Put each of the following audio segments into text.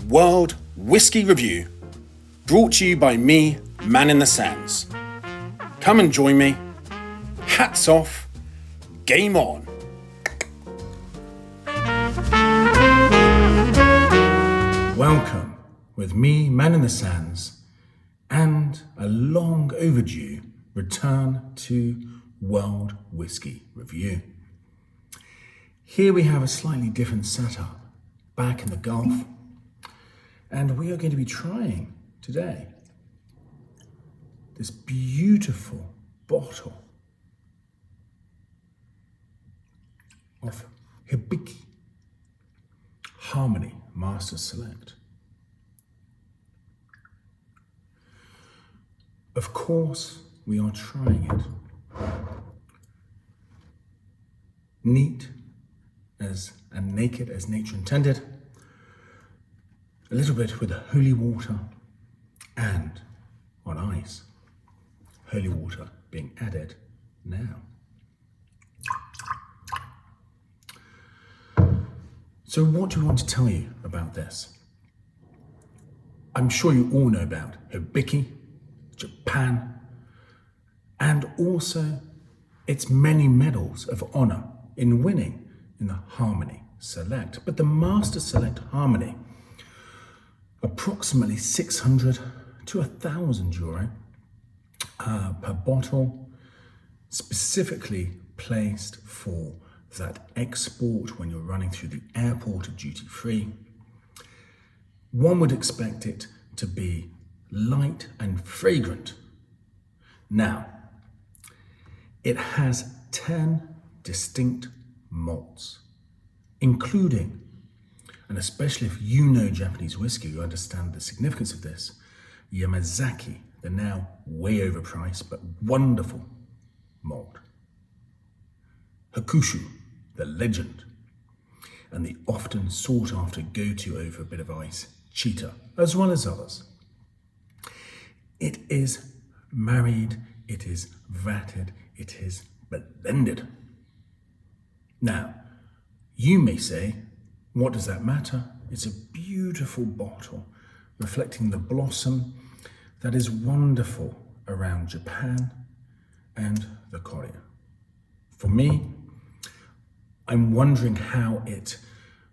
World Whisky Review, brought to you by me, Man in the Sands. Come and join me. Hats off, game on. Welcome with me, Man in the Sands, and a long overdue return to World Whisky Review. Here we have a slightly different setup back in the Gulf, and we are going to be trying today this beautiful bottle of Hibiki Harmony Master Select. Of course, we are trying it neat and naked as nature intended, a little bit with holy water and on ice. Holy water being added now. So what do I want to tell you about this? I'm sure you all know about Hibiki, Japan, and also its many medals of honor in winning in the Harmony Select. But the Master Select Harmony, approximately 600 to 1,000 euro per bottle, specifically placed for that export when you're running through the airport of duty free. One would expect it to be light and fragrant. Now, it has 10 distinct malts, including, and especially if you know Japanese whiskey, you understand the significance of this, Yamazaki, the now way overpriced but wonderful malt. Hakushu, the legend, and the often sought after go-to over a bit of ice, Chita, as well as others. It is married, it is vatted, it is blended. Now, you may say, what does that matter? It's a beautiful bottle reflecting the blossom that is wonderful around Japan and the Korea. For me, I'm wondering how it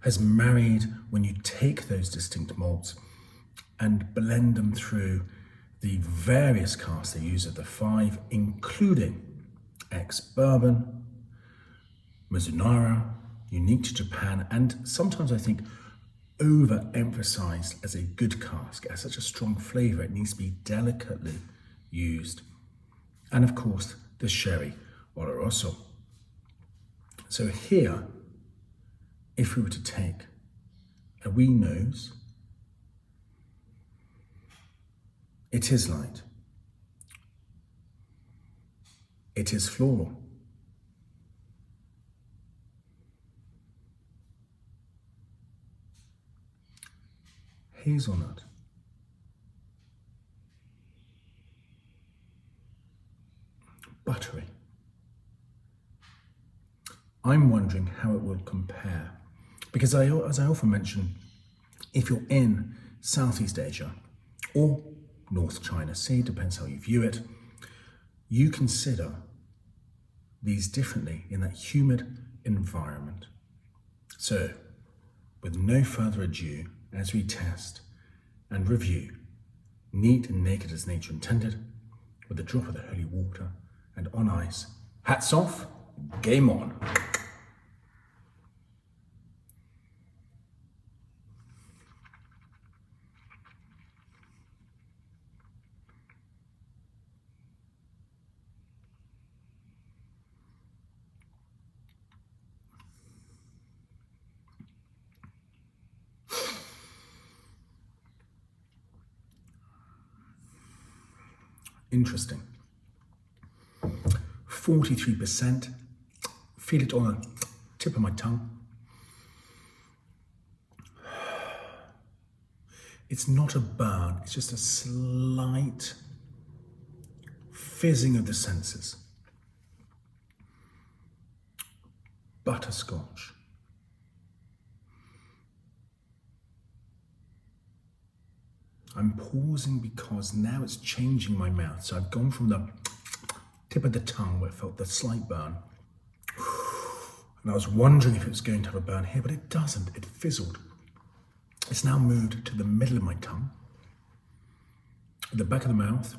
has married when you take those distinct malts and blend them through the various casks they use of the 5, including ex-bourbon, Mizunara, unique to Japan, and sometimes I think overemphasized as a good cask. It has such a strong flavor, it needs to be delicately used. And of course, the sherry oloroso. So here, if we were to take a wee nose, it is light. It is floral. Hazelnut. Buttery. I'm wondering how it will compare, because as I often mention, if you're in Southeast Asia or North China Sea, depends how you view it, you consider these differently in that humid environment. So, with no further ado, as we test and review, neat and naked as nature intended, with a drop of the holy water and on ice, hats off, game on. Interesting. 43%. Feel it on the tip of my tongue. It's not a burn, it's just a slight fizzing of the senses. Butterscotch, I'm pausing because now it's changing my mouth. So I've gone from the tip of the tongue where it felt the slight burn. And I was wondering if it was going to have a burn here, but it doesn't. It fizzled. It's now moved to the middle of my tongue. At the back of the mouth,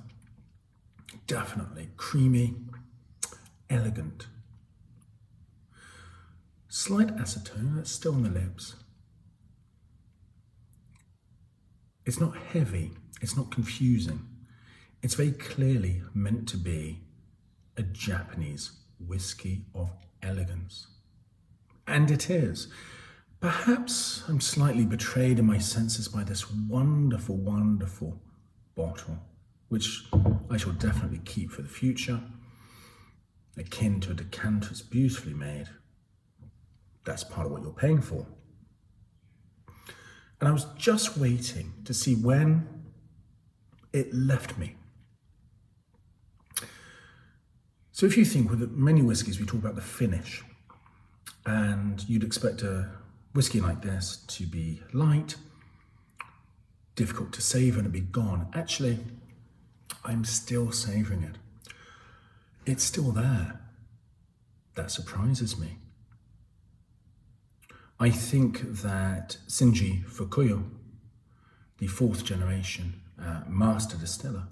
definitely creamy, elegant. Slight acetone, that's still on the lips. It's not heavy, it's not confusing. It's very clearly meant to be a Japanese whiskey of elegance. And it is. Perhaps I'm slightly betrayed in my senses by this wonderful, wonderful bottle, which I shall definitely keep for the future. Akin to a decanter, it's beautifully made. That's part of what you're paying for. And I was just waiting to see when it left me. So if you think with many whiskies, we talk about the finish, and you'd expect a whiskey like this to be light, difficult to savour and be gone. Actually, I'm still savouring it. It's still there. That surprises me. I think that Shinji Fukuyo, the 4th generation master distiller,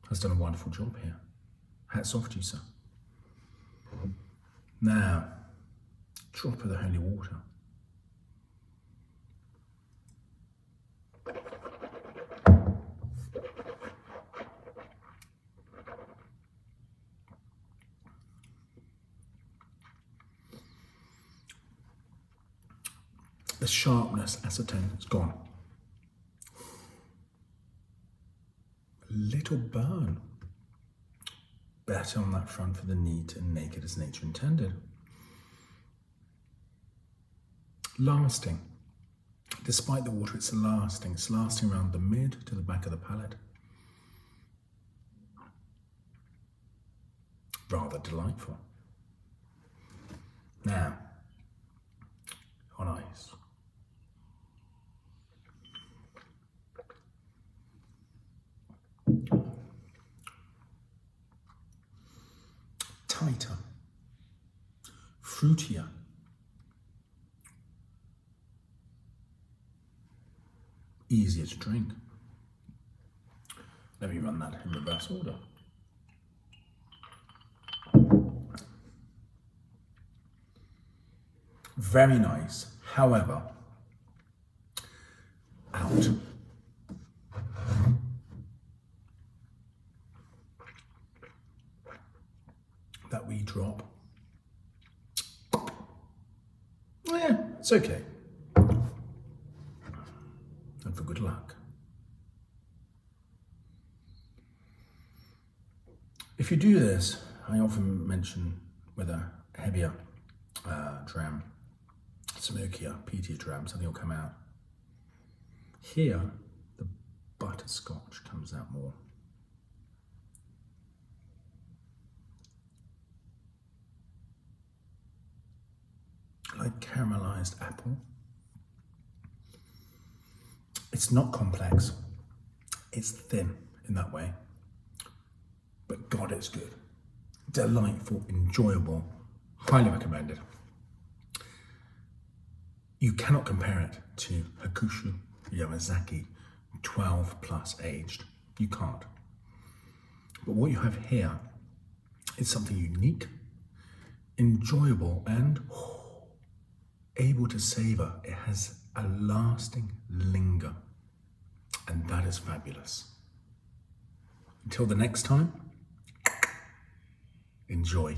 has done a wonderful job here. Hats off to you, sir. Now, drop of the holy water. The sharpness, acetone, is gone. A little burn. Better on that front for the neat and naked as nature intended. Lasting. Despite the water, it's lasting. It's lasting around the mid to the back of the palate. Rather delightful. Now, on ice. Tighter, fruitier, easier to drink. Let me run that in reverse order. Very nice, however, out. That wee drop. Oh yeah, it's okay. And for good luck. If you do this, I often mention with a heavier dram, smokier, peatier dram, something will come out. Here, the butterscotch comes out more. Like caramelized apple. It's not complex. It's thin in that way. But God, it's good. Delightful, enjoyable, highly recommended. You cannot compare it to Hakushu Yamazaki, 12 plus aged. You can't. But what you have here is something unique, enjoyable, and able to savor. It has a lasting linger, and that is fabulous. Until the next time, enjoy.